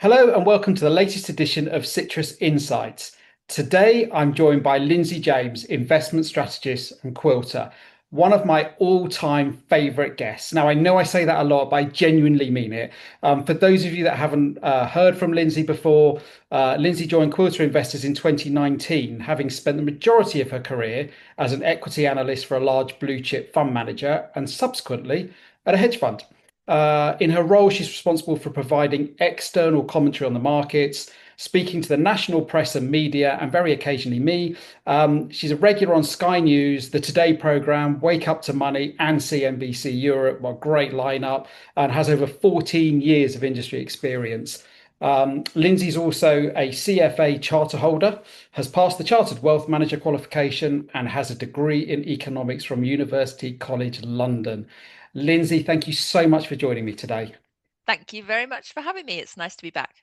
Hello and welcome to the latest edition of Citrus Insights. Today I'm joined by Lindsay James, investment strategist and quilter, one of my all-time favorite guests. Now, I know I say that a lot, but I genuinely mean it. For those of you that haven't heard from Lindsay before, Lindsay joined Quilter Investors in 2019, having spent the majority of her career as an equity analyst for a large blue chip fund manager and subsequently at a hedge fund. In her role, she's responsible for providing external commentary on the markets, speaking to the national press and media, and very occasionally me. She's a regular on Sky News, the Today programme, Wake Up to Money, and CNBC Europe. What a great lineup, and has over 14 years of industry experience. Lindsay's also a CFA charter holder, has passed the Chartered Wealth Manager qualification, and has a degree in economics from University College London. Lindsay, thank you so much for joining me today. Thank you very much for having me. It's nice to be back.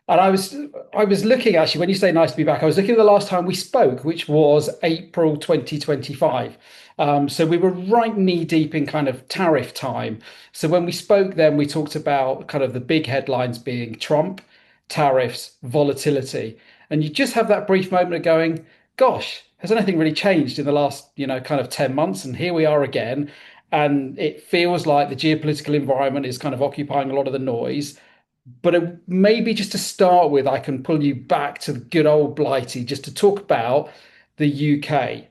And I was looking actually when you say nice to be back, I was looking at the last time we spoke, which was April 2025. So we were right knee deep in kind of tariff time. So when we spoke then, we talked about kind of the big headlines being Trump, tariffs, volatility. And you just have that brief moment of going, gosh, has anything really changed in the last, kind of 10 months? And here we are again. And it feels like the geopolitical environment is kind of occupying a lot of the noise. But maybe just to start with, I can pull you back to the good old Blighty just to talk about the UK,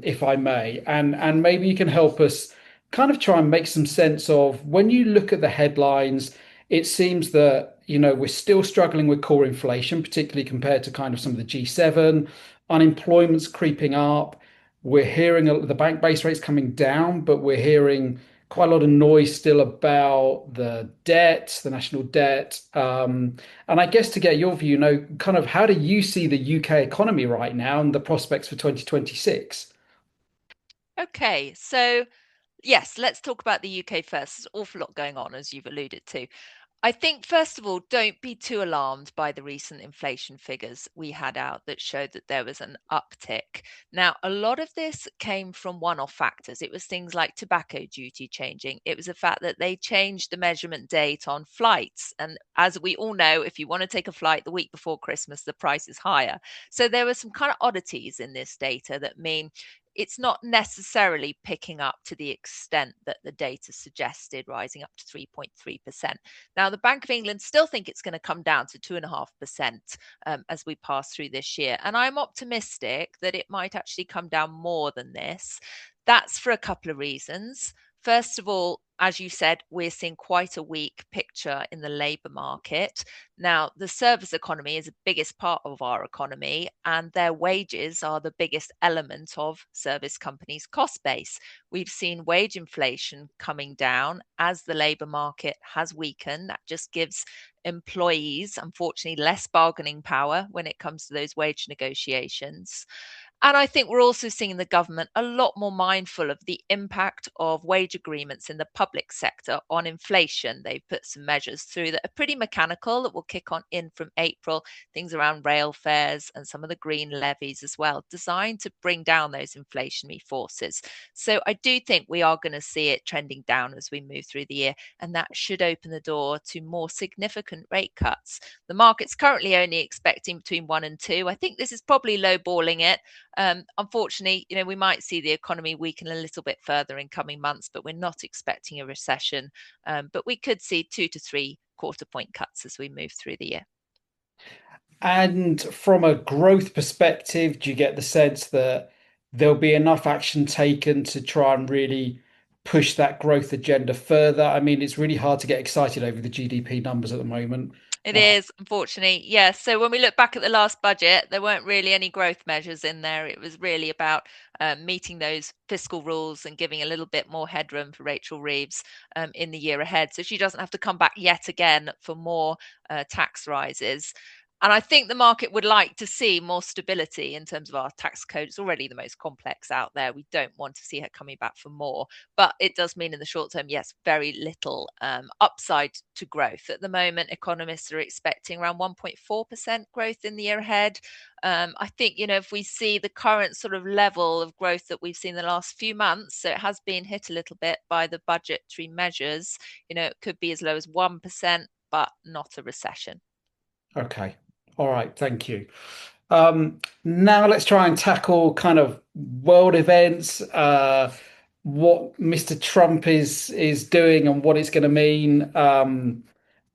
if I may, and maybe you can help us kind of try and make some sense of when you look at the headlines. It seems that we're still struggling with core inflation, particularly compared to kind of some of the G7. Unemployment's creeping up. We're hearing the bank base rates coming down, but we're hearing quite a lot of noise still about the debt, the national debt. And I guess to get your view, kind of how do you see the UK economy right now and the prospects for 2026? Okay, so yes, let's talk about the UK first. There's an awful lot going on, as you've alluded to. I think, first of all, don't be too alarmed by the recent inflation figures we had out that showed that there was an uptick. Now, a lot of this came from one-off factors. It was things like tobacco duty changing. It was the fact that they changed the measurement date on flights. And as we all know, if you want to take a flight the week before Christmas, the price is higher. So there were some kind of oddities in this data that mean it's not necessarily picking up to the extent that the data suggested, rising up to 3.3%. Now, the Bank of England still think it's going to come down to 2.5% as we pass through this year. And I'm optimistic that it might actually come down more than this. That's for a couple of reasons. First of all, as you said, we're seeing quite a weak picture in the labour market. Now, the service economy is the biggest part of our economy, and their wages are the biggest element of service companies' cost base. We've seen wage inflation coming down as the labour market has weakened. That just gives employees, unfortunately, less bargaining power when it comes to those wage negotiations. And I think we're also seeing the government a lot more mindful of the impact of wage agreements in the public sector on inflation. They've put some measures through that are pretty mechanical that will kick on in from April, things around rail fares and some of the green levies as well, designed to bring down those inflationary forces. So I do think we are going to see it trending down as we move through the year, and that should open the door to more significant rate cuts. The market's currently only expecting between 1 and 2. I think this is probably lowballing it. Unfortunately, we might see the economy weaken a little bit further in coming months, but we're not expecting a recession. But we could see 2 to 3 quarter point cuts as we move through the year. And from a growth perspective, do you get the sense that there'll be enough action taken to try and really push that growth agenda further? I mean, it's really hard to get excited over the GDP numbers at the moment. It is, unfortunately, yes. So when we look back at the last budget, there weren't really any growth measures in there. It was really about meeting those fiscal rules and giving a little bit more headroom for Rachel Reeves in the year ahead, so she doesn't have to come back yet again for more tax rises. And I think the market would like to see more stability in terms of our tax code. It's already the most complex out there. We don't want to see her coming back for more. But it does mean in the short term, yes, very little upside to growth. At the moment, economists are expecting around 1.4% growth in the year ahead. I think, if we see the current sort of level of growth that we've seen the last few months, so it has been hit a little bit by the budgetary measures, it could be as low as 1%, but not a recession. Okay. All right. Thank you. Now let's try and tackle kind of world events, what Mr. Trump is doing and what it's going to mean.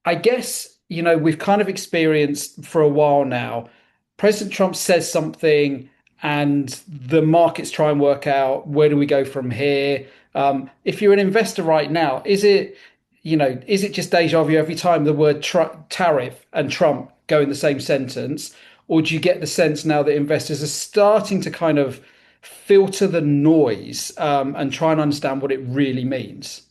I guess, we've kind of experienced for a while now, President Trump says something and the markets try and work out where do we go from here. If you're an investor right now, is it just deja vu every time the word tariff and Trump go in the same sentence? Or do you get the sense now that investors are starting to kind of filter the noise and try and understand what it really means?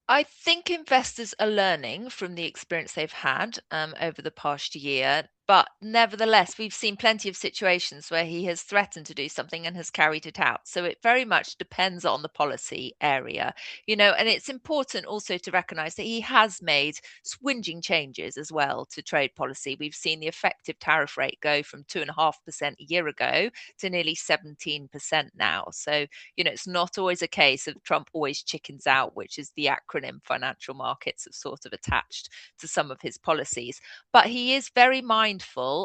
I think investors are learning from the experience they've had over the past year. But nevertheless, we've seen plenty of situations where he has threatened to do something and has carried it out. So it very much depends on the policy area, and it's important also to recognize that he has made swinging changes as well to trade policy. We've seen the effective tariff rate go from 2.5% a year ago to nearly 17% now. So it's not always a case of Trump always chickens out, which is the acronym financial markets have sort of attached to some of his policies. But he is very mindful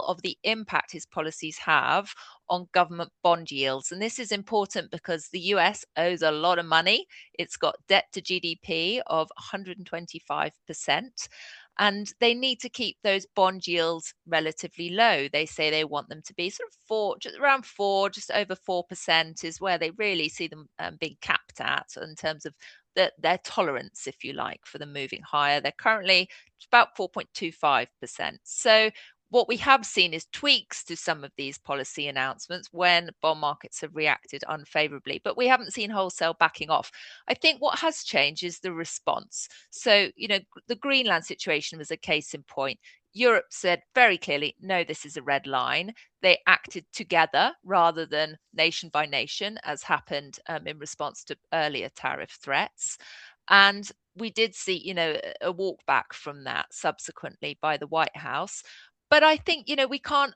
of the impact his policies have on government bond yields. And this is important because the US owes a lot of money. It's got debt to GDP of 125%. And they need to keep those bond yields relatively low. They say they want them to be sort of just around four, just over 4% is where they really see them being capped at in terms of their tolerance, if you like, for them moving higher. They're currently about 4.25%. So what we have seen is tweaks to some of these policy announcements when bond markets have reacted unfavorably, but we haven't seen wholesale backing off. I think what has changed is the response. So, the Greenland situation was a case in point. Europe said very clearly, no, this is a red line. They acted together rather than nation by nation, as happened in response to earlier tariff threats. And we did see, a walk back from that subsequently by the White House. But I think, we can't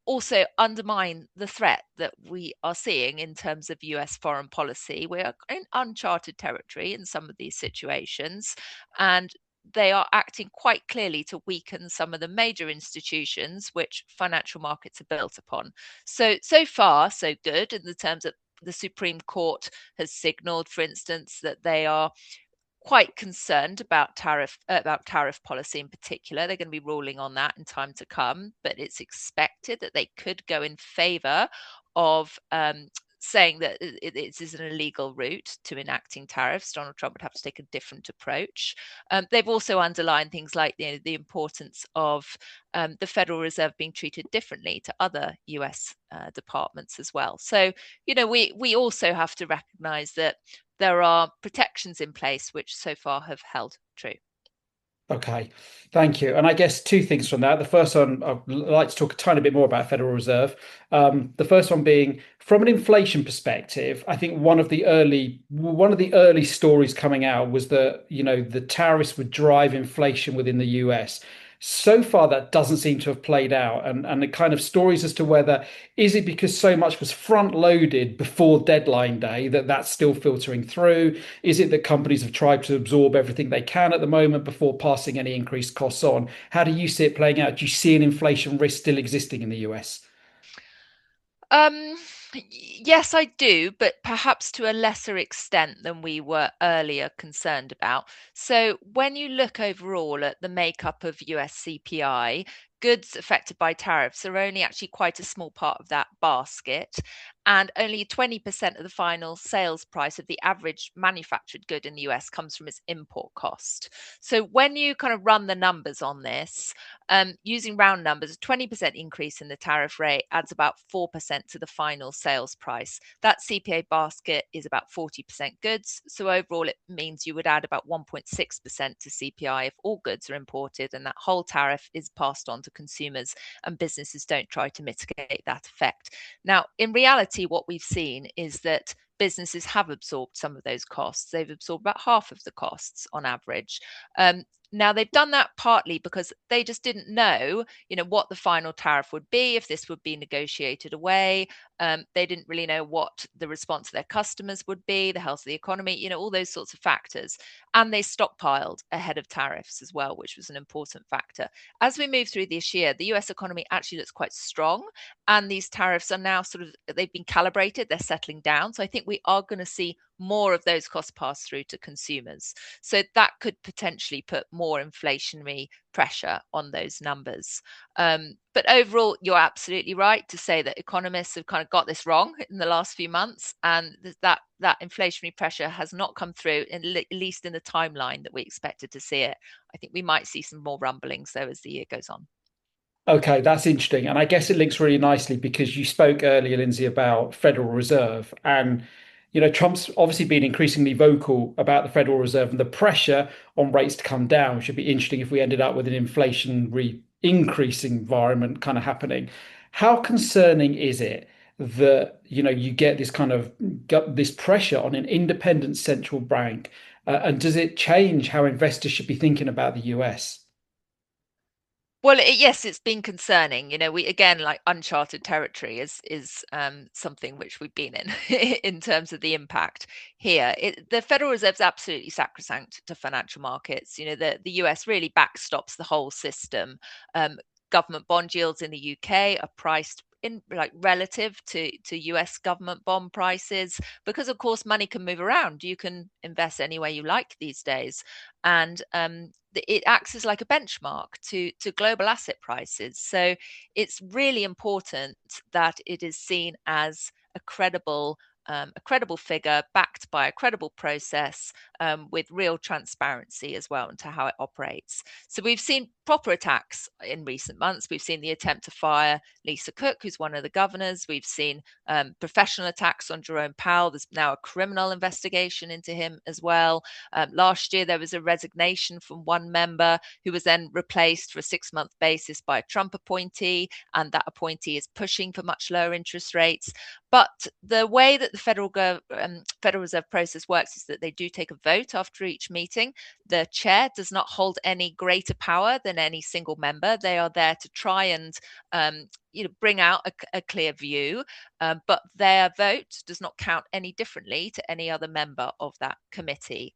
also undermine the threat that we are seeing in terms of US foreign policy. We are in uncharted territory in some of these situations, and they are acting quite clearly to weaken some of the major institutions which financial markets are built upon. So far, so good in the terms of the Supreme Court has signaled, for instance, that they are quite concerned about tariff policy in particular. They're going to be ruling on that in time to come, but it's expected that they could go in favor of saying that it is an illegal route to enacting tariffs. Donald Trump would have to take a different approach. They've also underlined things like the importance of the Federal Reserve being treated differently to other US departments as well. So, we also have to recognize that there are protections in place which so far have held true. Okay, thank you. And I guess two things from that. The first one, I'd like to talk a tiny bit more about Federal Reserve. The first one being from an inflation perspective, I think one of the early stories coming out was that, the tariffs would drive inflation within the US. So far, that doesn't seem to have played out. And the kind of stories as to whether is it because so much was front loaded before deadline day that that's still filtering through? Is it that companies have tried to absorb everything they can at the moment before passing any increased costs on? How do you see it playing out? Do you see an inflation risk still existing in the US? Um, yes, I do, but perhaps to a lesser extent than we were earlier concerned about. So, when you look overall at the makeup of US CPI, goods affected by tariffs are only actually quite a small part of that basket, and only 20% of the final sales price of the average manufactured good in the US comes from its import cost. So, when you kind of run the numbers on this, using round numbers, a 20% increase in the tariff rate adds about 4% to the final sales price. That CPA basket is about 40% goods. So overall, it means you would add about 1.6% to CPI if all goods are imported, and that whole tariff is passed on to consumers, and businesses don't try to mitigate that effect. Now, in reality, what we've seen is that businesses have absorbed some of those costs. They've absorbed about half of the costs on average. Now they've done that partly because they just didn't know, what the final tariff would be, if this would be negotiated away. They didn't really know what the response of their customers would be, the health of the economy, all those sorts of factors. And they stockpiled ahead of tariffs as well, which was an important factor. As we move through this year, the US economy actually looks quite strong, and these tariffs are now they've been calibrated, they're settling down. So I think we are going to see more of those costs pass through to consumers. So that could potentially put more inflationary pressure on those numbers. But overall, you're absolutely right to say that economists have kind of got this wrong in the last few months, and that inflationary pressure has not come through, at least in the timeline that we expected to see it. I think we might see some more rumblings, though, as the year goes on. Okay, that's interesting. And I guess it links really nicely because you spoke earlier, Lindsay, about Federal Reserve. And, Trump's obviously been increasingly vocal about the Federal Reserve and the pressure on rates to come down. It should be interesting if we ended up with an inflationary increasing environment kind of happening. How concerning is it that, you get this kind of this pressure on an independent central bank? And does it change how investors should be thinking about the US? Well, yes, it's been concerning. We again, like, uncharted territory is something which we've been in in terms of the impact here. The Federal Reserve's absolutely sacrosanct to financial markets. The US really backstops the whole system. Government bond yields in the UK are priced in, like, relative to US government bond prices, because of course money can move around. You can invest any way you like these days, and it acts as like a benchmark to global asset prices. So it's really important that it is seen as a credible figure backed by a credible process, with real transparency as well into how it operates. So we've seen proper attacks in recent months. We've seen the attempt to fire Lisa Cook, who's one of the governors. We've seen professional attacks on Jerome Powell. There's now a criminal investigation into him as well. Last year, there was a resignation from one member who was then replaced for a 6-month basis by a Trump appointee, and that appointee is pushing for much lower interest rates. But the way that the Federal Reserve process works is that they do take a vote after each meeting. The chair does not hold any greater power than any single member. They are there to try and bring out a clear view, but their vote does not count any differently to any other member of that committee.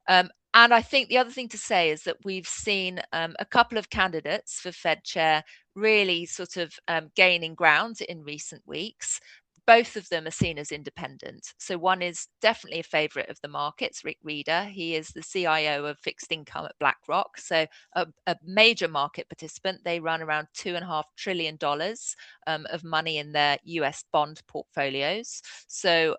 And I think the other thing to say is that we've seen a couple of candidates for Fed chair really sort of gaining ground in recent weeks. Both of them are seen as independent. So one is definitely a favorite of the markets, Rick Reeder. He is the CIO of fixed income at BlackRock, so a major market participant. They run around $2.5 trillion of money in their US bond portfolios. So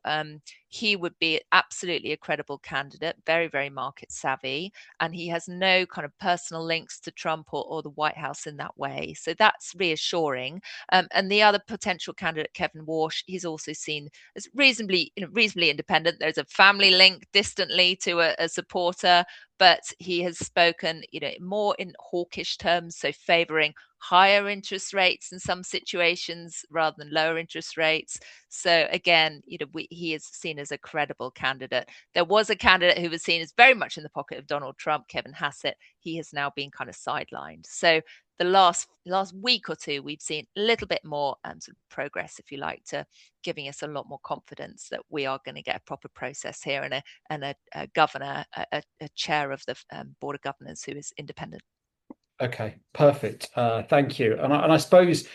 he would be absolutely a credible candidate, very, very market savvy, and he has no kind of personal links to Trump or the White House in that way. So that's reassuring. And the other potential candidate, Kevin Warsh, he's also seen as reasonably independent. There's a family link distantly to a supporter, but he has spoken, more in hawkish terms, so favoring higher interest rates in some situations rather than lower interest rates. So again, he is seen as a credible candidate. There was a candidate who was seen as very much in the pocket of Donald Trump, Kevin Hassett. He has now been kind of sidelined. So the last week or two, we've seen a little bit more sort of progress, if you like, to giving us a lot more confidence that we are going to get a proper process here, and a governor, a chair of the board of governors who is independent. Okay, perfect. Thank you. And I suppose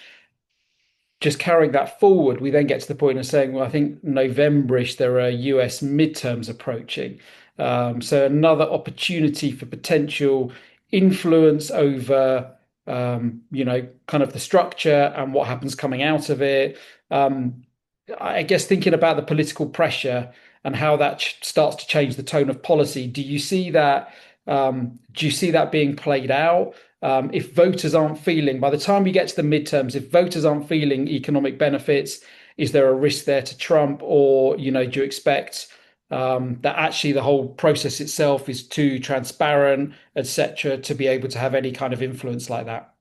just carrying that forward, we then get to the point of saying, well, I think Novemberish, there are US midterms approaching. So another opportunity for potential influence over, kind of the structure and what happens coming out of it. I guess thinking about the political pressure and how that starts to change the tone of policy, do you see that? Do you see that being played out? If voters aren't feeling, by the time you get to the midterms, if voters aren't feeling economic benefits, is there a risk there to Trump? Or, do you expect that actually the whole process itself is too transparent, etc., to be able to have any kind of influence like that?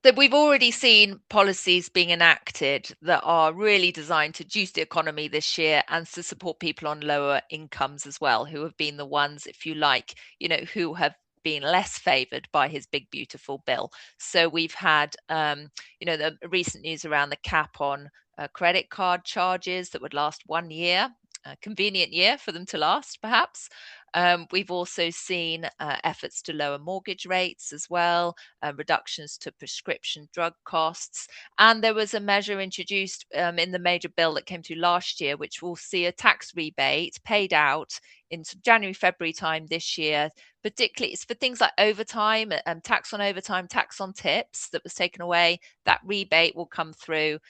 That we've already seen policies being enacted that are really designed to juice the economy this year and to support people on lower incomes as well, who have been the ones, if you like, who have been less favoured by his big beautiful bill. So we've had, the recent news around the cap on credit card charges that would last 1 year. A convenient year for them to last, perhaps. We've also seen efforts to lower mortgage rates as well, reductions to prescription drug costs. And there was a measure introduced in the major bill that came through last year, which will see a tax rebate paid out in January, February time this year. Particularly, it's for things like overtime, tax on overtime, tax on tips that was taken away. That rebate will come through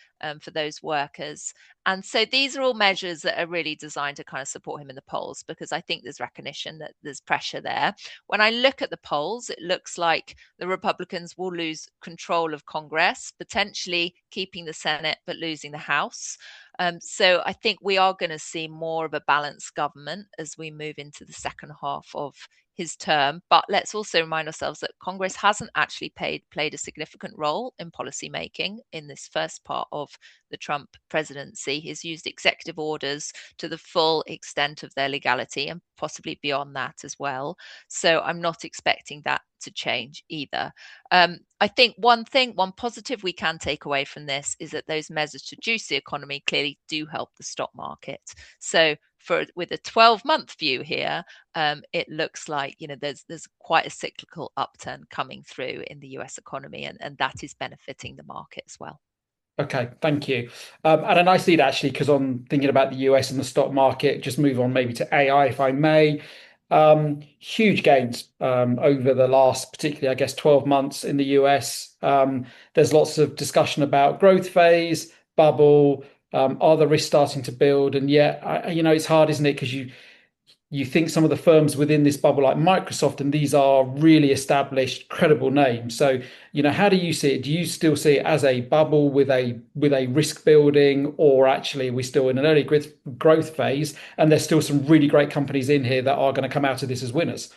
for those workers. And so these are all measures that are really designed to kind of support him in the polls, because I think there's recognition that there's pressure there. When I look at the polls, it looks like the Republicans will lose control of Congress, potentially keeping the Senate, but losing the House. So I think we are going to see more of a balanced government as we move into the second half of his term. But let's also remind ourselves that Congress hasn't actually played a significant role in policy making in this first part of the Trump presidency. He's used executive orders to the full extent of their legality and possibly beyond that as well. So I'm not expecting that to change either. I think one positive we can take away from this is that those measures to juice the economy clearly do help the stock market. So with a 12-month view here, it looks like there's quite a cyclical upturn coming through in the US economy, and that is benefiting the market as well. Okay, thank you. And a nice lead actually, because I'm thinking about the US and the stock market. Just move on maybe to AI, if I may. Huge gains over the last, particularly, I guess, 12 months in the US. There's lots of discussion about growth phase, bubble. Are the risks starting to build? And yet, it's hard, isn't it? Because you think some of the firms within this bubble, like Microsoft, and these are really established, credible names. So, how do you see it? Do you still see it as a bubble with a risk building, or actually we're still in an early growth phase, and there's still some really great companies in here that are going to come out of this as winners?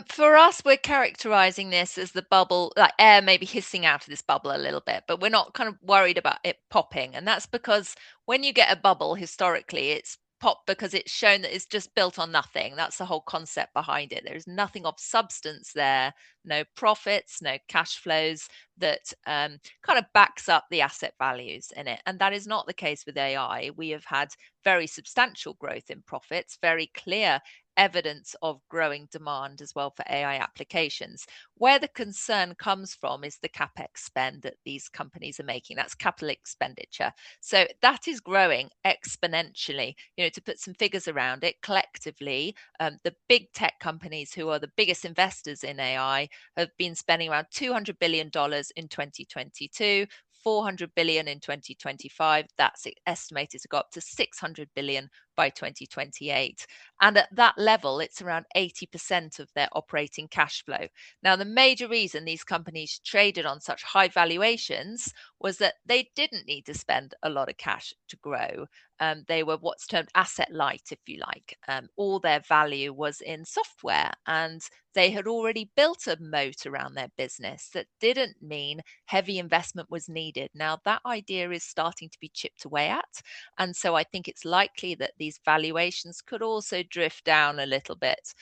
For us, we're characterizing this as the bubble, like air maybe hissing out of this bubble a little bit, but we're not kind of worried about it popping. And that's because when you get a bubble, historically, it's popped because it's shown that it's just built on nothing. That's the whole concept behind it. There's nothing of substance there, no profits, no cash flows that kind of backs up the asset values in it. And that is not the case with AI. We have had very substantial growth in profits, very clear evidence of growing demand as well for AI applications. Where the concern comes from is the capex spend that these companies are making. That's capital expenditure. So that is growing exponentially. To put some figures around it, collectively, the big tech companies who are the biggest investors in AI have been spending around $200 billion in 2022. 400 billion in 2025. That's estimated to go up to 600 billion by 2028. And at that level, it's around 80% of their operating cash flow. Now, the major reason these companies traded on such high valuations was that they didn't need to spend a lot of cash to grow. They were what's termed asset light, if you like. All their value was in software, and they had already built a moat around their business that didn't mean heavy investment was needed. Now, that idea is starting to be chipped away at. And so I think it's likely that these valuations could also drift down a little bit.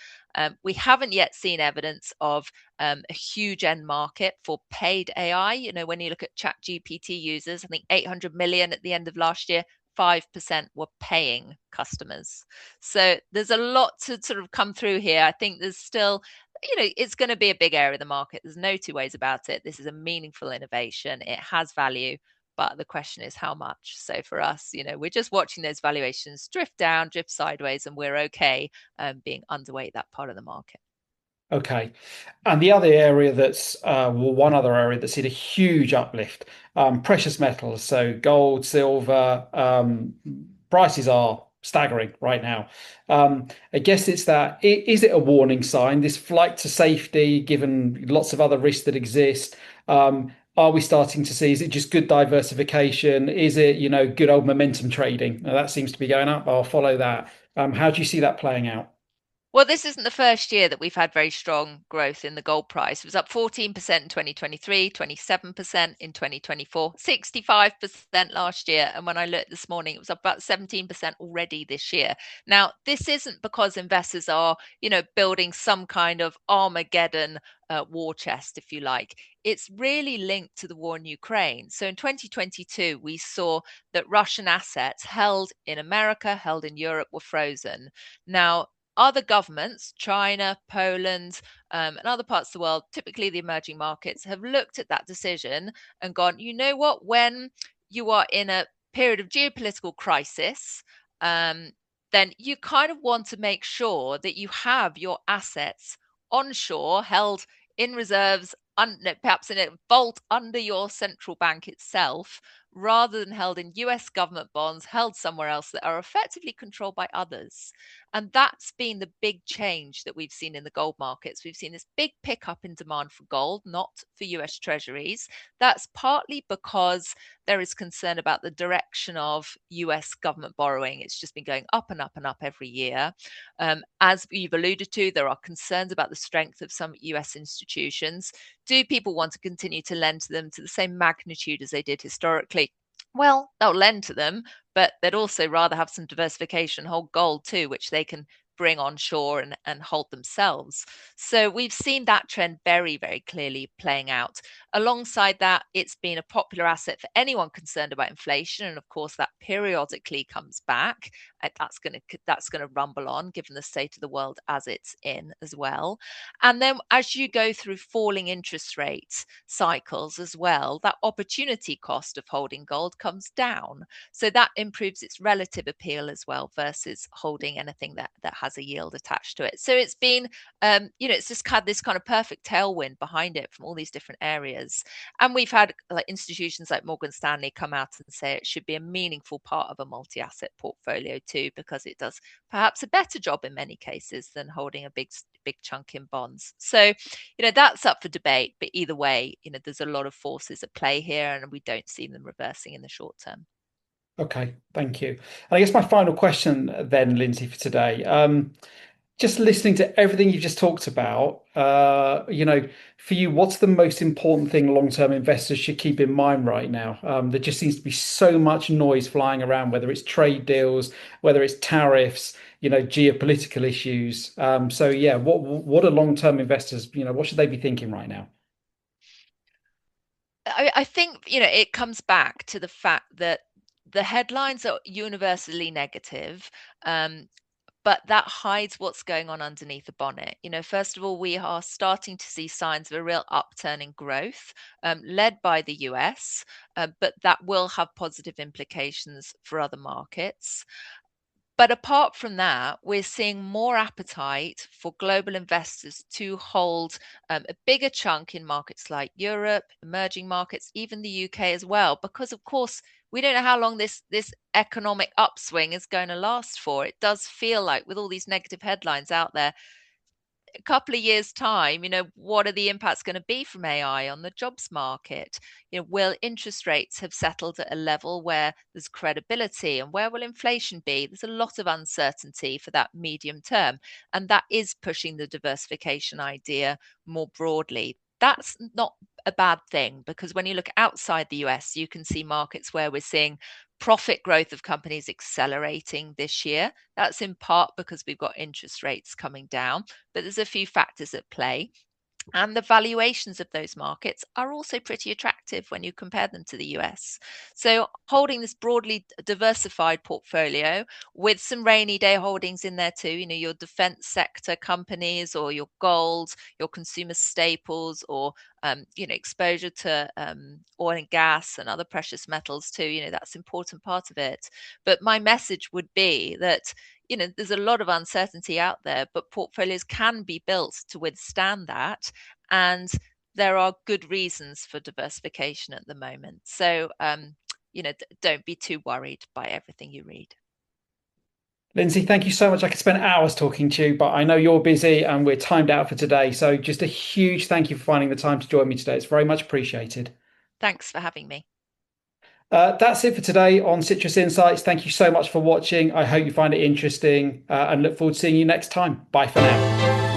We haven't yet seen evidence of a huge end market for paid AI. When you look at ChatGPT users, I think 800 million at the end of last year, 5% were paying customers. So there's a lot to sort of come through here. I think there's still, it's going to be a big area of the market. There's no two ways about it. This is a meaningful innovation. It has value, but the question is how much. So for us, we're just watching those valuations drift down, drift sideways, and we're okay being underweight that part of the market. Okay. And the other area one other area that's seen a huge uplift, precious metals. So gold, silver, prices are staggering right now. I guess is it a warning sign, this flight to safety, given lots of other risks that exist? Are we starting to see, is it just good diversification? Is it, good old momentum trading? Now, that seems to be going up. I'll follow that. How do you see that playing out? Well, this isn't the first year that we've had very strong growth in the gold price. It was up 14% in 2023, 27% in 2024, 65% last year. And when I looked this morning, it was up about 17% already this year. Now, this isn't because investors are, building some kind of Armageddon war chest, if you like. It's really linked to the war in Ukraine. So in 2022, we saw that Russian assets held in America, held in Europe, were frozen. Now, other governments, China, Poland, and other parts of the world, typically the emerging markets, have looked at that decision and gone, you know what, when you are in a period of geopolitical crisis, then you kind of want to make sure that you have your assets onshore, held in reserves, perhaps in a vault under your central bank itself, rather than held in US government bonds, held somewhere else that are effectively controlled by others. And that's been the big change that we've seen in the gold markets. We've seen this big pickup in demand for gold, not for US treasuries. That's partly because there is concern about the direction of US government borrowing. It's just been going up and up and up every year. As you've alluded to, there are concerns about the strength of some US institutions. Do people want to continue to lend to them to the same magnitude as they did historically? Well, they'll lend to them, but they'd also rather have some diversification, hold gold too, which they can bring onshore and hold themselves. So we've seen that trend very, very clearly playing out. Alongside that, it's been a popular asset for anyone concerned about inflation, and of course that periodically comes back. That's going to rumble on, given the state of the world as it's in as well. And then as you go through falling interest rates cycles as well, that opportunity cost of holding gold comes down. So that improves its relative appeal as well versus holding anything that has a yield attached to it. So it's been, it's just had this kind of perfect tailwind behind it from all these different areas. And we've had like institutions like Morgan Stanley come out and say it should be a meaningful part of a multi-asset portfolio too, because it does perhaps a better job in many cases than holding a big chunk in bonds. So, that's up for debate. But either way, there's a lot of forces at play here, and we don't see them reversing in the short term. Okay, thank you. And I guess my final question then, Lindsay, for today. Just listening to everything you've just talked about, for you, what's the most important thing long-term investors should keep in mind right now? There just seems to be so much noise flying around, whether it's trade deals, whether it's tariffs, geopolitical issues. So yeah, what are long-term investors, what should they be thinking right now? I think, it comes back to the fact that the headlines are universally negative. But that hides what's going on underneath the bonnet. First of all, we are starting to see signs of a real upturn in growth, led by the US, but that will have positive implications for other markets. But apart from that, we're seeing more appetite for global investors to hold a bigger chunk in markets like Europe, emerging markets, even the UK as well, because of course we don't know how long this economic upswing is going to last for. It does feel like with all these negative headlines out there, a couple of years' time, what are the impacts going to be from AI on the jobs market? Will interest rates have settled at a level where there's credibility, and where will inflation be? There's a lot of uncertainty for that medium term, and that is pushing the diversification idea more broadly. That's not a bad thing, because when you look outside the US, you can see markets where we're seeing profit growth of companies accelerating this year. That's in part because we've got interest rates coming down, but there's a few factors at play. And the valuations of those markets are also pretty attractive when you compare them to the US. So, holding this broadly diversified portfolio with some rainy day holdings in there too, your defense sector companies, or your gold, your consumer staples, or exposure to oil and gas and other precious metals too. That's an important part of it. But my message would be that there's a lot of uncertainty out there, but portfolios can be built to withstand that. And there are good reasons for diversification at the moment. So, don't be too worried by everything you read. Lindsay, thank you so much. I could spend hours talking to you, but I know you're busy and we're timed out for today. So just a huge thank you for finding the time to join me today. It's very much appreciated. Thanks for having me. That's it for today on Citrus Insights. Thank you so much for watching. I hope you find it interesting and look forward to seeing you next time. Bye for now.